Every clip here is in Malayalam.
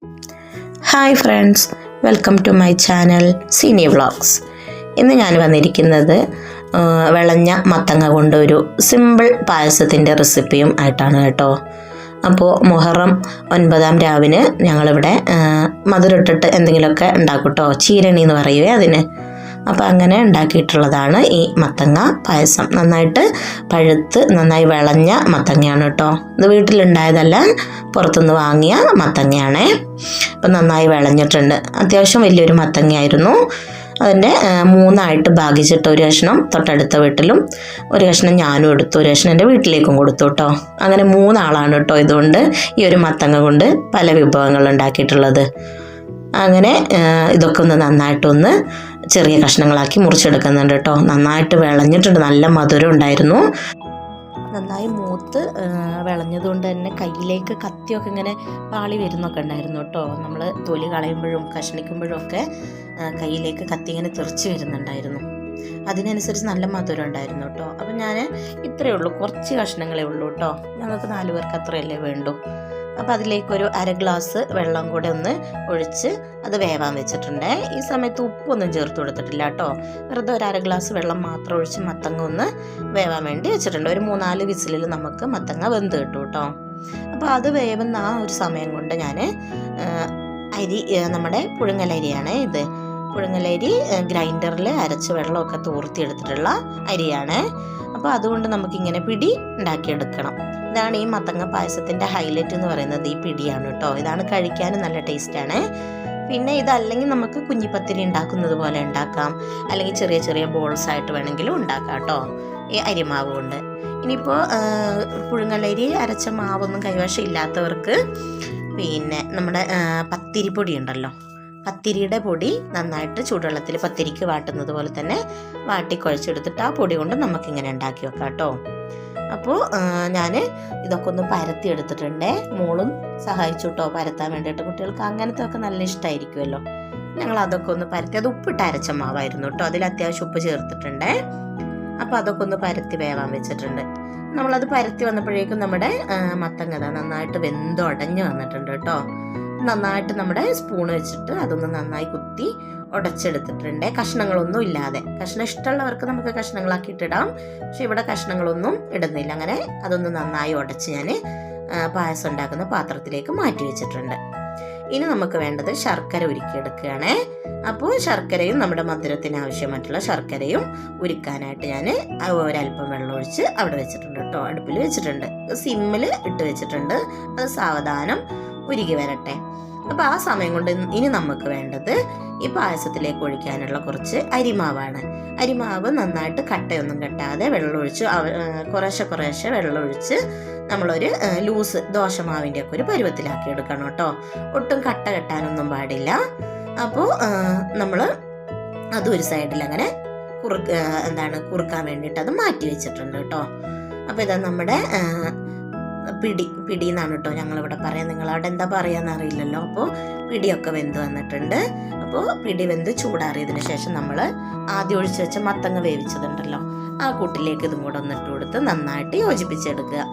Hi friends, welcome to my channel Seeni vlogs. ഇന്ന് ഞാൻ വന്നിരിക്കുന്നത് വിളഞ്ഞ മത്തങ്ങ കൊണ്ടൊരു സിമ്പിൾ പായസത്തിൻ്റെ റെസിപ്പിയും ആയിട്ടാണ് കേട്ടോ. അപ്പോൾ മുഹറം 9-ാം രാവിന് ഞങ്ങളിവിടെ മധുരമിട്ടിട്ട് എന്തെങ്കിലുമൊക്കെ ഉണ്ടാക്കും കേട്ടോ. ചീരണി എന്ന് പറയുവേ അതിന്. അപ്പോൾ അങ്ങനെ ഉണ്ടാക്കിയിട്ടുള്ളതാണ് ഈ മത്തങ്ങ പായസം. നന്നായിട്ട് പഴുത്ത് നന്നായി വിളഞ്ഞ മത്തങ്ങയാണ് കേട്ടോ. ഇത് വീട്ടിലുണ്ടായതല്ല, പുറത്തുനിന്ന് വാങ്ങിയ മത്തങ്ങയാണേ. അപ്പം നന്നായി വിളഞ്ഞിട്ടുണ്ട്. അത്യാവശ്യം വലിയൊരു മത്തങ്ങയായിരുന്നു. അതിൻ്റെ 3ആയിട്ട് ഭാഗിച്ചിട്ട് ഒരു കഷ്ണം തൊട്ടടുത്ത വീട്ടിലും, ഒരു കഷ്ണം ഞാനും എടുത്തു, ഒരു കഷ്ണം എൻ്റെ വീട്ടിലേക്കും കൊടുത്തു കേട്ടോ. അങ്ങനെ 3 ആളാണ് കേട്ടോ ഇതുകൊണ്ട്, ഈ ഒരു മത്തങ്ങ കൊണ്ട് പല വിഭവങ്ങൾ ഉണ്ടാക്കിയിട്ടുള്ളത്. അങ്ങനെ ഇതൊക്കെ ഒന്ന് നന്നായിട്ടൊന്ന് ചെറിയ കഷ്ണങ്ങളാക്കി മുറിച്ചെടുക്കുന്നുണ്ട് കേട്ടോ. നന്നായിട്ട് വിളഞ്ഞിട്ടുണ്ട്, നല്ല മധുരം ഉണ്ടായിരുന്നു. നന്നായി മൂത്ത് വിളഞ്ഞതുകൊണ്ട് തന്നെ കയ്യിലേക്ക് കത്തിയൊക്കെ ഇങ്ങനെ പാളി വരുന്നൊക്കെ ഉണ്ടായിരുന്നു കേട്ടോ. നമ്മൾ തൊലി കളയുമ്പോഴും കഷ്ണിക്കുമ്പോഴും ഒക്കെ കയ്യിലേക്ക് കത്തി ഇങ്ങനെ തെറിച്ച് വരുന്നുണ്ടായിരുന്നു. അതിനനുസരിച്ച് നല്ല മധുരം ഉണ്ടായിരുന്നു കേട്ടോ. അപ്പം ഞാൻ ഇത്രയേ ഉള്ളൂ, കുറച്ച് കഷ്ണങ്ങളേ ഉള്ളൂ കേട്ടോ. ഞങ്ങൾക്ക് 4 പേർക്ക് അത്രയല്ലേ വേണ്ടൂ. അപ്പോൾ അതിലേക്കൊരു 1/2 ഗ്ലാസ് വെള്ളം കൂടെ ഒന്ന് ഒഴിച്ച് അത് വേവാൻ വെച്ചിട്ടുണ്ട്. ഈ സമയത്ത് ഉപ്പൊന്നും ചേർത്ത് കൊടുത്തിട്ടില്ല കേട്ടോ. വെറുതെ ഒരു 1/2 ഗ്ലാസ് വെള്ളം മാത്രം ഒഴിച്ച് മത്തങ്ങ ഒന്ന് വേവാൻ വേണ്ടി വെച്ചിട്ടുണ്ട്. ഒരു 3-4 വിസിലിൽ നമുക്ക് മത്തങ്ങ വെന്ത് കിട്ടും കേട്ടോ. അപ്പോൾ അത് വേവുന്ന ആ ഒരു സമയം കൊണ്ട് ഞാൻ അരി, നമ്മുടെ പുഴുങ്ങലരിയാണ് ഇത്. പുഴുങ്ങലരി ഗ്രൈൻഡറിൽ അരച്ച് വെള്ളമൊക്കെ തോർത്തിയെടുത്തിട്ടുള്ള അരിയാണ്. അപ്പോൾ അതുകൊണ്ട് നമുക്കിങ്ങനെ പിടി ഉണ്ടാക്കിയെടുക്കണം. ഇതാണ് ഈ മത്തങ്ങ പായസത്തിൻ്റെ ഹൈലൈറ്റ് എന്ന് പറയുന്നത്, ഈ പിടിയാണ് കേട്ടോ. ഇതാണ് കഴിക്കാനും നല്ല ടേസ്റ്റാണ്. പിന്നെ ഇതല്ലെങ്കിൽ നമുക്ക് കുഞ്ഞിപ്പത്തിരി ഉണ്ടാക്കുന്നത് പോലെ ഉണ്ടാക്കാം, അല്ലെങ്കിൽ ചെറിയ ചെറിയ ബോൾസ് ആയിട്ട് വേണമെങ്കിലും ഉണ്ടാക്കാം കേട്ടോ, ഈ അരിമാവ് കൊണ്ട്. ഇനിയിപ്പോൾ പുഴുങ്ങലരി അരച്ച മാവൊന്നും കൈവശം ഇല്ലാത്തവർക്ക് പിന്നെ നമ്മുടെ പത്തിരിപ്പൊടി ഉണ്ടല്ലോ, പത്തിരിയുടെ പൊടി നന്നായിട്ട് ചൂടുവെള്ളത്തിൽ പത്തിരിക്ക് വാട്ടുന്നത് പോലെ തന്നെ വാട്ടി കുഴച്ചെടുത്തിട്ട് ആ പൊടി കൊണ്ട് നമുക്കിങ്ങനെ ഉണ്ടാക്കി വെക്കാം കേട്ടോ. അപ്പോൾ ഞാൻ ഇതൊക്കെ ഒന്ന് പരത്തി എടുത്തിട്ടുണ്ട്. മോളും സഹായിച്ചു കേട്ടോ പരത്താൻ വേണ്ടിയിട്ട്. കുട്ടികൾക്ക് അങ്ങനത്തെ ഒക്കെ നല്ല ഇഷ്ടമായിരിക്കുമല്ലോ. ഞങ്ങൾ അതൊക്കെ ഒന്ന് പരത്തി, അത് ഉപ്പിട്ട് അരച്ച മാവായിരുന്നു കേട്ടോ. അതിൽ അത്യാവശ്യം ഉപ്പ് ചേർത്തിട്ടുണ്ട്. അപ്പോൾ അതൊക്കെ ഒന്ന് പരത്തി വേവാൻ വെച്ചിട്ടുണ്ട്. നമ്മളത് പരത്തി വന്നപ്പോഴേക്കും നമ്മുടെ മത്തങ്ങ നന്നായിട്ട് വെന്തുടഞ്ഞ് വന്നിട്ടുണ്ട് കേട്ടോ. നന്നായിട്ട് നമ്മുടെ സ്പൂൺ വെച്ചിട്ട് അതൊന്ന് നന്നായി കുത്തി ഉടച്ചെടുത്തിട്ടുണ്ട്, കഷ്ണങ്ങളൊന്നും ഇല്ലാതെ. കഷ്ണം ഇഷ്ടമുള്ളവർക്ക് നമുക്ക് കഷ്ണങ്ങളാക്കിയിട്ടിടാം, പക്ഷെ ഇവിടെ കഷ്ണങ്ങളൊന്നും ഇടുന്നില്ല. അങ്ങനെ അതൊന്ന് നന്നായി ഉടച്ച് ഞാൻ പായസം ഉണ്ടാക്കുന്ന പാത്രത്തിലേക്ക് മാറ്റി വെച്ചിട്ടുണ്ട്. ഇനി നമുക്ക് വേണ്ടത് ശർക്കര ഉരുക്കിയെടുക്കുകയാണ്. അപ്പോൾ ശർക്കരയും നമ്മുടെ മധുരത്തിന് ആവശ്യമായിട്ടുള്ള ശർക്കരയും ഉരുക്കാനായിട്ട് ഞാൻ ഒരല്പം വെള്ളം ഒഴിച്ച് അവിടെ വെച്ചിട്ടുണ്ട് കേട്ടോ. അടുപ്പിൽ വെച്ചിട്ടുണ്ട്, സിമ്മിൽ ഇട്ട് വെച്ചിട്ടുണ്ട്. അത് സാവധാനം ഉരുകി വരട്ടെ. അപ്പോൾ ആ സമയം കൊണ്ട് ഇനി നമുക്ക് വേണ്ടത് ഈ പായസത്തിലേക്ക് ഒഴിക്കാനുള്ള കുറച്ച് അരിമാവാണ്. അരിമാവ് നന്നായിട്ട് കട്ടയൊന്നും കെട്ടാതെ വെള്ളമൊഴിച്ച് കുറേശ്ശെ വെള്ളമൊഴിച്ച് നമ്മളൊരു ലൂസ് ദോശമാവിൻ്റെ ഒക്കെ ഒരു പരുവത്തിലാക്കി എടുക്കണം കേട്ടോ. ഒട്ടും കട്ട കെട്ടാനൊന്നും പാടില്ല. അപ്പോൾ നമ്മൾ അതൊരു സൈഡിൽ അങ്ങനെ കുറുക്കാൻ വേണ്ടിയിട്ട് അത് മാറ്റി വെച്ചിട്ടുണ്ട് കേട്ടോ. അപ്പോൾ ഇതാ നമ്മുടെ പിടി എന്നാണ് കേട്ടോ ഞങ്ങളിവിടെ പറയാം. നിങ്ങളവിടെ എന്താ പറയാന്ന് അറിയില്ലല്ലോ. അപ്പോൾ പിടിയൊക്കെ വെന്ത് വന്നിട്ടുണ്ട്. അപ്പോൾ പിടി വെന്ത് ചൂടാറിയതിന് ശേഷം നമ്മൾ ആദ്യം ഒഴിച്ചു വെച്ച മത്തങ്ങ വേവിച്ചതുണ്ടല്ലോ, ആ കൂട്ടിലേക്ക് ഇതും കൂടെ ഒന്നിട്ട് കൊടുത്ത് നന്നായിട്ട് യോജിപ്പിച്ചെടുക്കുക.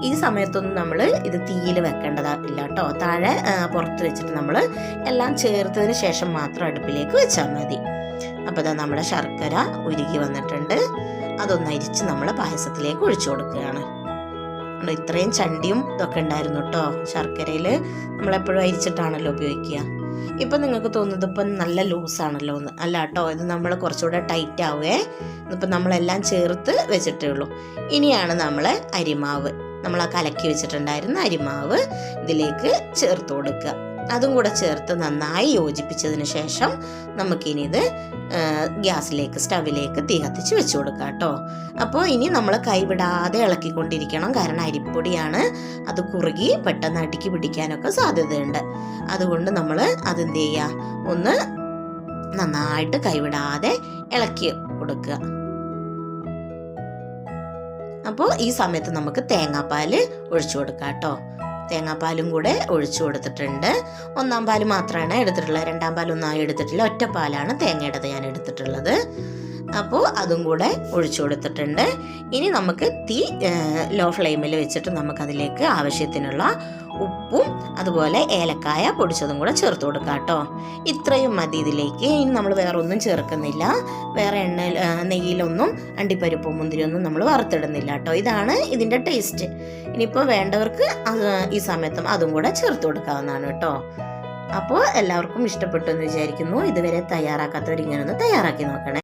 ഈ സമയത്തൊന്നും നമ്മൾ ഇത് തീയിൽ വെക്കേണ്ടതായില്ല കേട്ടോ. താഴെ പുറത്ത് വെച്ചിട്ട് നമ്മൾ എല്ലാം ചേർത്തതിന് ശേഷം മാത്രം അടുപ്പിലേക്ക് വെച്ചാൽ മതി. അപ്പോൾ ഇതാ നമ്മുടെ ശർക്കര ഉരുകി വന്നിട്ടുണ്ട്. അതൊന്ന് അരിച്ച് നമ്മൾ പായസത്തിലേക്ക് ഒഴിച്ചു കൊടുക്കുകയാണ്. ഇത്രയും ചണ്ടിയും ഇതൊക്കെ ഉണ്ടായിരുന്നു കേട്ടോ. ശർക്കരയിൽ നമ്മളെപ്പോഴും അരിച്ചിട്ടാണല്ലോ ഉപയോഗിക്കുക. ഇപ്പം നിങ്ങൾക്ക് തോന്നുന്നത് ഇപ്പം നല്ല ലൂസാണല്ലോ എന്ന്. അല്ല കേട്ടോ, ഇത് നമ്മൾ കുറച്ചുകൂടെ ടൈറ്റ് ആവുകയെ. ഇപ്പം നമ്മളെല്ലാം ചേർത്ത് വെച്ചിട്ടേ ഉള്ളൂ. ഇനിയാണ് നമ്മൾ അരിമാവ്, നമ്മൾ ആ കലക്കി വെച്ചിട്ടുണ്ടായിരുന്ന അരിമാവ് ഇതിലേക്ക് ചേർത്ത് കൊടുക്കുക. അതും കൂടെ ചേർത്ത് നന്നായി യോജിപ്പിച്ചതിന് ശേഷം നമുക്കിനി ഇത് സ്റ്റവിലേക്ക് തീ കത്തിച്ച് വെച്ച് കൊടുക്കാം കേട്ടോ. അപ്പോൾ ഇനി നമ്മൾ കൈവിടാതെ ഇളക്കിക്കൊണ്ടിരിക്കണം, കാരണം അരിപ്പൊടിയാണ്, അത് കുറുകി പെട്ടെന്ന് അടുക്കി പിടിക്കാനൊക്കെ സാധ്യതയുണ്ട്. അതുകൊണ്ട് നമ്മൾ അതെന്ത് ചെയ്യുക, ഒന്ന് നന്നായിട്ട് കൈവിടാതെ ഇളക്കി കൊടുക്കുക. അപ്പോൾ ഈ സമയത്ത് നമുക്ക് തേങ്ങാപ്പാൽ ഒഴിച്ചു കൊടുക്കാം കേട്ടോ. തേങ്ങാപ്പാലും കൂടെ ഒഴിച്ചു കൊടുത്തിട്ടുണ്ട്. 1-ാം പാല് മാത്രമാണ് എടുത്തിട്ടുള്ളത്, 2-ാം പാലൊന്നും എടുത്തിട്ടില്ല. ഒറ്റപ്പാലാണ് തേങ്ങയുടേത് ഞാൻ എടുത്തിട്ടുള്ളത്. അപ്പോൾ അതും കൂടെ ഒഴിച്ചു കൊടുത്തിട്ടുണ്ട്. ഇനി നമുക്ക് തീ ലോ ഫ്ലെയിമിൽ വെച്ചിട്ട് നമുക്കതിലേക്ക് ആവശ്യത്തിനുള്ള ഉപ്പും അതുപോലെ ഏലക്കായ പൊടിച്ചതും കൂടെ ചേർത്ത് കൊടുക്കാം കേട്ടോ. ഇത്രയും മതി ഇതിലേക്ക്. ഇനി നമ്മൾ വേറെ ഒന്നും ചേർക്കുന്നില്ല. വേറെ നെയ്യിലൊന്നും അണ്ടിപ്പരിപ്പും മുന്തിരിയൊന്നും നമ്മൾ വറുത്തിടുന്നില്ല കേട്ടോ. ഇതാണ് ഇതിൻ്റെ ടേസ്റ്റ്. ഇനിയിപ്പോൾ വേണ്ടവർക്ക് ഈ സമയത്തും അതും കൂടെ ചേർത്ത് കൊടുക്കാവുന്നതാണ് കേട്ടോ. അപ്പോൾ എല്ലാവർക്കും ഇഷ്ടപ്പെട്ടു എന്ന് വിചാരിക്കുന്നു. ഇതുവരെ തയ്യാറാക്കാത്തവർ ഇങ്ങനെ ഒന്ന് തയ്യാറാക്കി നോക്കണേ.